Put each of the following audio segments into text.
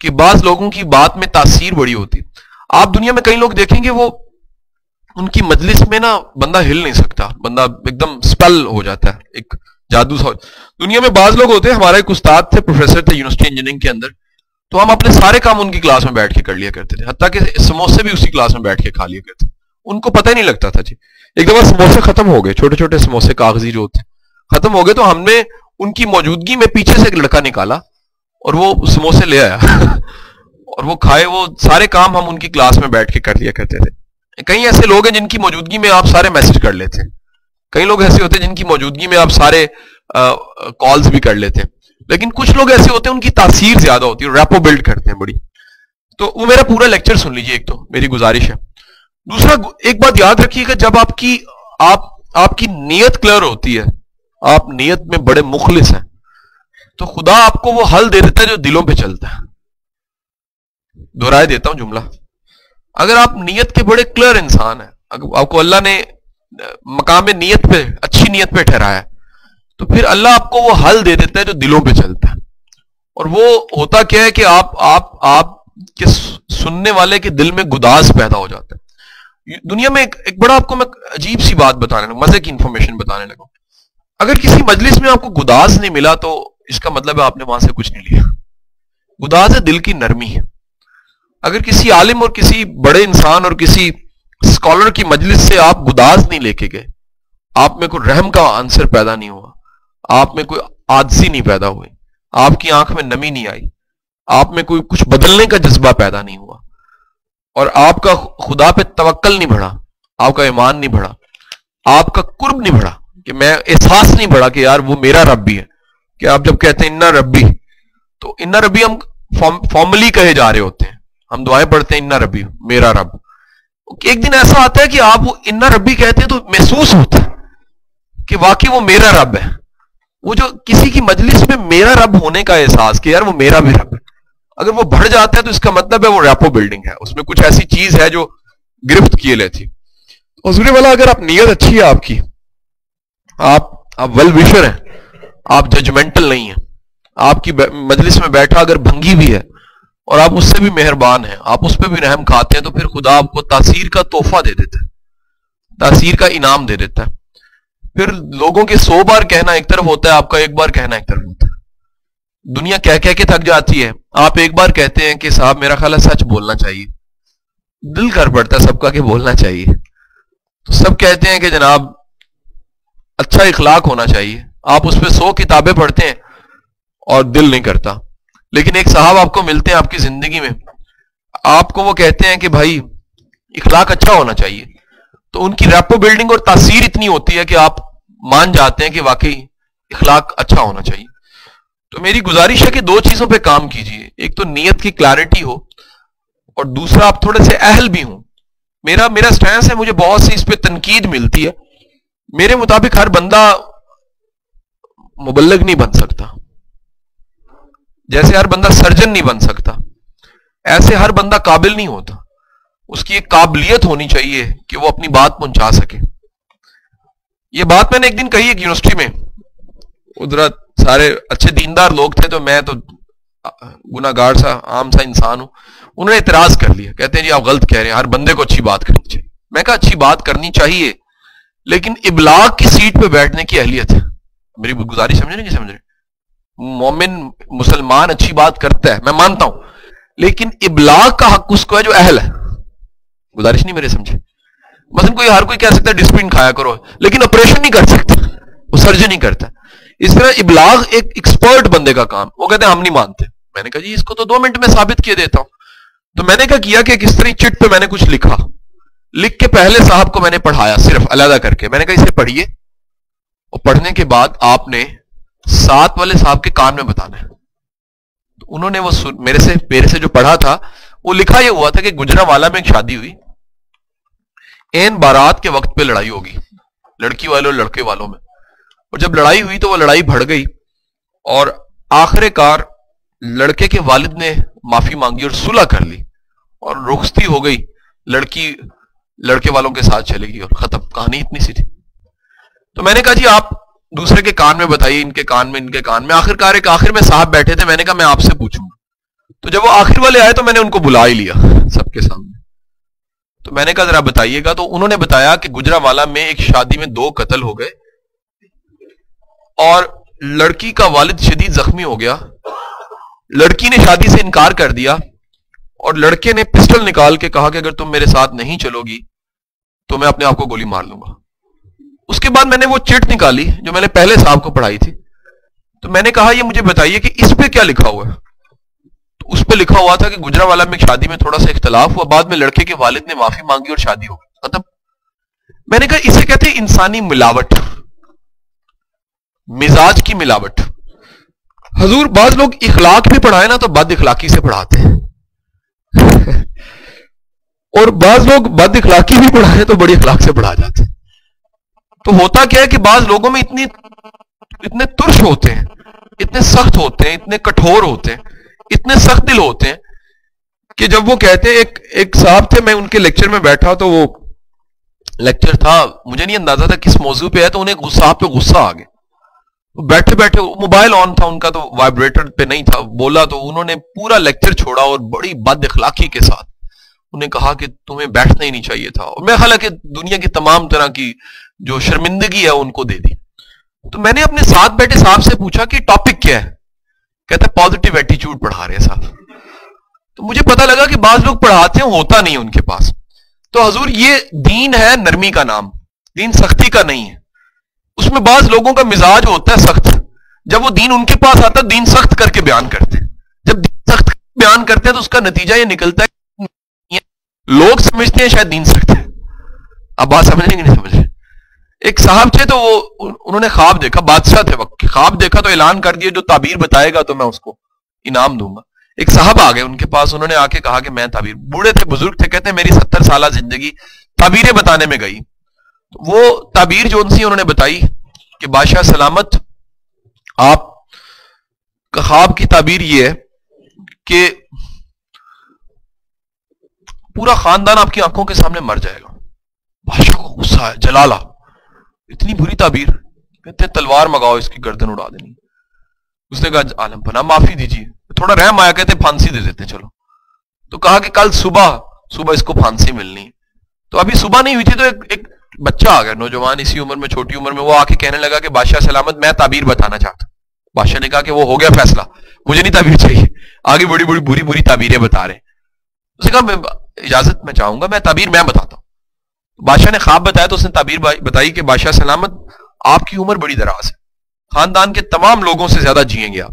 کہ بعض لوگوں کی بات میں تاثیر بڑی ہوتی. آپ دنیا میں کئی لوگ دیکھیں گے وہ ان کی مجلس میں نا بندہ ہل نہیں سکتا, بندہ ایک دم سپیل ہو جاتا ہے, ایک جادو سا. دنیا میں بعض لوگ ہوتے ہیں, ہمارا ایک استاد تھے, پروفیسر تھے یونیورسٹی انجینئرنگ کے اندر, تو ہم اپنے سارے کام ان کی کلاس میں بیٹھ کے کر لیا کرتے تھے, حتیٰ کہ سموسے بھی اسی کلاس میں بیٹھ کے کھا لیا کرتے تھے, ان کو پتہ ہی نہیں لگتا تھا. جی ایک دفعہ سموسے ختم ہو گئے, چھوٹے چھوٹے سموسے کاغذی جو ہوتے ہیں ختم ہو گئے, تو ہم نے ان کی موجودگی میں پیچھے سے ایک لڑکا نکالا اور وہ سموسے لے آیا اور وہ کھائے. وہ سارے کام ہم ان کی کلاس میں بیٹھ کے کر لیا کرتے تھے. کئی ایسے لوگ ہیں جن کی موجودگی میں آپ سارے میسج کر لیتے ہیں, کئی لوگ ایسے ہوتے ہیں جن کی موجودگی میں آپ سارے کالز بھی کر لیتے ہیں, لیکن کچھ لوگ ایسے ہوتے ہیں ان کی تاثیر زیادہ ہوتی ہے, ریپو بلڈ کرتے ہیں بڑی. تو وہ میرا پورا لیکچر سن لیجئے, ایک تو میری گزارش ہے. دوسرا ایک بات یاد رکھیے گا, جب آپ کی نیت کلیئر ہوتی ہے, آپ نیت میں بڑے مخلص ہیں, تو خدا آپ کو وہ حل دے دیتا ہے جو دلوں پہ چلتا ہے. دہرائے دیتا ہوں جملہ, اگر آپ نیت کے بڑے کلیئر انسان ہیں, اگر آپ کو اللہ نے مقام نیت پہ, اچھی نیت پہ ٹھہرایا, تو پھر اللہ آپ کو وہ حل دے دیتا ہے جو دلوں پہ چلتا ہے. اور وہ ہوتا کیا ہے کہ آپ کے سننے والے کے دل میں گداز پیدا ہو جاتا ہے. دنیا میں ایک بڑا آپ کو میں عجیب سی بات بتانے لگا, مزے کی انفارمیشن بتانے لگا. اگر کسی مجلس میں آپ کو گداز نہیں ملا تو اس کا مطلب ہے آپ نے وہاں سے کچھ نہیں لیا. گداز ہے دل کی نرمی ہے. اگر کسی عالم اور کسی بڑے انسان اور کسی اسکالر کی مجلس سے آپ گداز نہیں لے کے گئے, آپ میں کوئی رحم کا عنصر پیدا نہیں ہوا, آپ میں کوئی عاجزی نہیں پیدا ہوئی, آپ کی آنکھ میں نمی نہیں آئی, آپ میں کوئی کچھ بدلنے کا جذبہ پیدا نہیں ہوا, اور آپ کا خدا پہ توکل نہیں بڑھا, آپ کا ایمان نہیں بڑھا, آپ کا قرب نہیں بڑھا, کہ میں احساس نہیں بڑھا کہ یار وہ میرا رب بھی ہے. کہ آپ جب کہتے ہیں انا ربی, تو انا ربی ہم فارملی کہے جا رہے ہوتے ہیں, ہم دعائیں پڑھتے ہیں انا ربی میرا رب. ایک دن ایسا آتا ہے کہ آپ وہ انا ربی کہتے ہیں تو محسوس ہوتا ہے کہ واقعی وہ میرا رب ہے. وہ جو کسی کی مجلس میں میرا رب ہونے کا احساس کہ یار وہ میرا بھی رب ہے, اگر وہ بڑھ جاتا ہے تو اس کا مطلب ہے وہ ریپو بلڈنگ ہے, اس میں کچھ ایسی چیز ہے جو گرفت کیے لیتی. حضور والا, اگر آپ نیت اچھی ہے آپ کی, آپ ویل وشر ہیں, آپ ججمنٹل نہیں ہیں, آپ کی مجلس میں بیٹھا اگر بھنگی بھی ہے اور آپ اس سے بھی مہربان ہیں, آپ اس پہ بھی رحم کھاتے ہیں, تو پھر خدا آپ کو تاثیر کا تحفہ دے دیتا ہے, تاثیر کا انعام دے دیتا ہے. پھر لوگوں کے 100 بار کہنا ایک طرف ہوتا ہے, آپ کا ایک بار کہنا ایک طرف ہوتا ہے. دنیا کہہ کہہ کے تھک جاتی ہے, آپ ایک بار کہتے ہیں کہ صاحب میرا خیال ہے سچ بولنا چاہیے, دل کر پڑتا ہے سب کا کہ بولنا چاہیے, تو سب کہتے ہیں کہ جناب اچھا اخلاق ہونا چاہیے, آپ اس پہ 100 کتابیں پڑھتے ہیں اور دل نہیں کرتا. لیکن ایک صاحب آپ کو ملتے ہیں آپ کی زندگی میں, آپ کو وہ کہتے ہیں کہ بھائی اخلاق اچھا ہونا چاہیے, تو ان کی ریپو بلڈنگ اور تاثیر اتنی ہوتی ہے کہ آپ مان جاتے ہیں کہ واقعی اخلاق اچھا ہونا چاہیے. تو میری گزارش ہے کہ 2 چیزوں پہ کام کیجئے, ایک تو نیت کی کلیئرٹی ہو, اور دوسرا آپ تھوڑے سے اہل بھی ہوں. میرا سٹینس ہے, مجھے بہت سی اس پہ تنقید ملتی ہے, میرے مطابق ہر بندہ مبلغ نہیں بن سکتا, جیسے ہر بندہ سرجن نہیں بن سکتا, ایسے ہر بندہ قابل نہیں ہوتا. اس کی ایک قابلیت ہونی چاہیے کہ وہ اپنی بات پہنچا سکے. یہ بات میں نے ایک دن کہی ایک یونیورسٹی میں, ادھر سارے اچھے دیندار لوگ تھے, تو میں تو گناہگار سا عام سا انسان ہوں. انہوں نے اعتراض کر لیا, کہتے ہیں جی آپ غلط کہہ رہے ہیں, ہر بندے کو اچھی بات کرنی چاہیے. میں کہا اچھی بات کرنی چاہیے, لیکن ابلاغ کی سیٹ پہ بیٹھنے کی اہلیت ہے. میری گزارش سمجھ رہے نہیں سمجھ رہے؟ مومن مسلمان اچھی بات کرتا ہے, میں مانتا ہوں, لیکن ابلاغ کا حق اس کو ہے جو اہل ہے. گزارش نہیں میرے سمجھے؟ مثلا ہر کوئی کہہ سکتا ہے ڈسپلن کھایا کرو, لیکن آپریشن نہیں کر سکتا, وہ سرجن نہیں کرتا. اس طرح ابلاغ ایک ایکسپرٹ بندے کا کام. وہ کہتے ہیں ہم نہیں مانتے. میں نے کہا جی اس کو تو 2 منٹ میں ثابت کیے دیتا ہوں. تو میں نے کیا کہ کس طرح چٹ پہ میں نے کچھ لکھا, لکھ کے پہلے صاحب کو میں نے پڑھایا صرف علیحدہ کر کے. میں نے کہا اسے پڑھیے, اور پڑھنے کے بعد آپ نے 7 والے صاحب کے کان میں بتانا ہے. تو انہوں نے وہ میرے سے جو پڑھا تھا, وہ لکھا یہ ہوا تھا کہ گجرانوالا میں ایک شادی ہوئی, این بارات کے وقت پہ لڑائی ہوگی لڑکی والوں اور لڑکے والوں میں, اور جب لڑائی ہوئی تو وہ لڑائی بڑھ گئی, اور آخر کار لڑکے کے والد نے معافی مانگی اور صلح کر لی, اور رخصتی ہو گئی, لڑکی لڑکے والوں کے ساتھ چلے گی, اور ختم. کہانی اتنی سی تھی. تو میں نے کہا جی آپ دوسرے کے کان میں بتائیے, ان کے کان میں, ان کے کان میں. آخر میں صاحب بیٹھے تھے, میں نے کہا میں آپ سے پوچھوں گا. تو جب وہ آخر والے آئے تو میں نے ان کو بلا ہی لیا سب کے سامنے. تو میں نے کہا ذرا بتائیے گا. تو انہوں نے بتایا کہ گجرانوالہ میں ایک شادی میں 2 قتل ہو گئے اور لڑکی کا والد شدید زخمی ہو گیا. لڑکی نے شادی سے انکار کر دیا اور لڑکے نے پسٹل نکال کے کہا کہ اگر تم میرے ساتھ نہیں چلو گی تو میں اپنے آپ کو گولی مار لوں گا. اس کے بعد میں نے وہ چٹ نکالی جو میں نے پہلے صاحب کو پڑھائی تھی. تو میں نے کہا یہ مجھے بتائیے کہ اس پہ کیا لکھا ہوا ہے. تو اس پہ لکھا ہوا تھا کہ گجرانوالہ میں شادی میں تھوڑا سا اختلاف ہوا, بعد میں لڑکے کے والد نے معافی مانگی اور شادی ہو گئی. مطلب میں نے کہا اسے کہتے ہیں انسانی ملاوٹ, مزاج کی ملاوٹ. حضور بعض لوگ اخلاق بھی پڑھائے نا تو بد اخلاقی سے پڑھاتے ہیں اور بعض لوگ بد اخلاقی بھی پڑھائے تو بڑی اخلاق سے پڑھا جاتے ہیں. تو ہوتا کیا ہے کہ بعض لوگوں میں اتنے ترش ہوتے ہیں, اتنے سخت ہوتے ہیں, اتنے کٹھور ہوتے ہیں, اتنے سخت دل ہوتے ہیں کہ جب وہ کہتے ہیں, ایک صاحب تھے, میں ان کے لیکچر میں بیٹھا تو وہ لیکچر تھا, مجھے نہیں اندازہ تھا کس موضوع پہ ہے, تو انہیں صاحب پہ غصہ آ گیا. بیٹھے بیٹھے موبائل آن تھا ان کا تو وائبریٹر پہ نہیں تھا, بولا تو انہوں نے پورا لیکچر چھوڑا اور بڑی بد اخلاقی کے ساتھ انہیں کہا کہ تمہیں بیٹھنا ہی نہیں چاہیے تھا. اور میں حالانکہ دنیا کی تمام طرح کی جو شرمندگی ہے ان کو دے دی. تو میں نے اپنے ساتھ بیٹھے صاحب سے پوچھا کہ ٹاپک کیا ہے. کہتا ہے پازیٹیو ایٹیچیوڈ پڑھا رہے ہیں صاحب. تو مجھے پتا لگا کہ بعض لوگ پڑھاتے ہیں ہوتا نہیں ان کے پاس. تو حضور یہ دین ہے نرمی کا نام, دین سختی کا نہیں ہے. اس میں بعض لوگوں کا مزاج ہوتا ہے سخت, جب وہ دین ان کے پاس آتا ہے دین سخت کر کے بیان کرتے ہیں. جب دین سخت بیان کرتے ہیں تو اس کا نتیجہ یہ نکلتا ہے لوگ سمجھتے ہیں شاید دین سخت ہے. اب بات سمجھ رہے کہ نہیں سمجھ رہے. ایک صاحب تھے تو وہ انہوں نے خواب دیکھا, بادشاہ تھے وقت, خواب دیکھا تو اعلان کر دیا جو تعبیر بتائے گا تو میں اس کو انعام دوں گا. ایک صاحب آ گئے ان کے پاس, انہوں نے آ کے کہا کہ میں تعبیر, بوڑھے تھے بزرگ تھے, کہتے ہیں میری 70 سالہ زندگی تعبیریں بتانے میں گئی. وہ تعبیر جو ان سی انہوں نے بتائی کہ بادشاہ سلامت, آپ کا خواب کی تعبیر یہ ہے کہ پورا خاندان آپ کی آنکھوں کے سامنے مر جائے گا. بادشاہ کو غصہ ہے, جلالہ, اتنی بری تعبیر. کہتے ہیں تلوار منگاؤ اس کی گردن اڑا دینی. اس نے کہا عالم پناہ معافی دیجیے, تھوڑا رحم آیا, کہتے پھانسی دے دیتے چلو. تو کہا کہ کل صبح اس کو پھانسی ملنی. تو ابھی صبح نہیں ہوئی تھی تو ایک بچہ آ گیا, نوجوان, اسی عمر میں, چھوٹی عمر میں, وہ آ کے کہنے لگا کہ بادشاہ سلامت میں تعبیر بتانا چاہتا ہوں. بادشاہ نے کہا کہ وہ ہو گیا فیصلہ, مجھے نہیں تعبیر چاہیے, آگے بڑی بری تعبیریں بتا رہے. اس نے کہا میں اجازت میں چاہوں گا, میں تعبیر میں بتاتا ہوں. بادشاہ نے خواب بتایا تو اس نے تعبیر بتائی کہ بادشاہ سلامت آپ کی عمر بڑی دراز ہے, خاندان کے تمام لوگوں سے زیادہ جئیں گے آپ.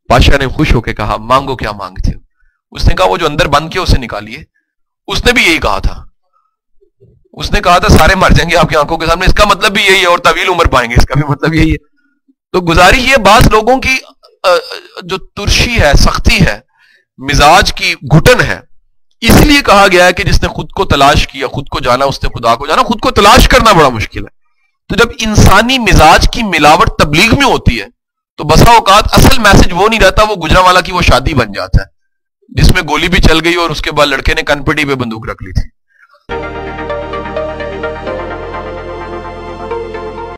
بادشاہ نے خوش ہو کے کہا مانگو کیا مانگتے ہو. اس نے کہا وہ جو اندر بند کیا اسے نکالیے. اس نے بھی یہی کہا تھا, اس نے کہا تھا سارے مر جائیں گے آپ کی آنکھوں کے سامنے, اس کا مطلب بھی یہی ہے, اور طویل عمر پائیں گے, اس کا بھی مطلب یہی ہے. تو گزارش یہ, بعض لوگوں کی جو ترشی ہے, سختی ہے, مزاج کی گھٹن ہے, اس لیے کہا گیا ہے کہ جس نے خود کو تلاش کیا, خود کو جانا, اس نے خدا کو جانا. خود کو تلاش کرنا بڑا مشکل ہے. تو جب انسانی مزاج کی ملاوٹ تبلیغ میں ہوتی ہے تو بسا اوقات اصل میسج وہ نہیں رہتا, وہ گجرانوالہ کی وہ شادی بن جاتا ہے جس میں گولی بھی چل گئی اور اس کے بعد لڑکے نے کن پٹی پہ بندوق رکھ لی تھی.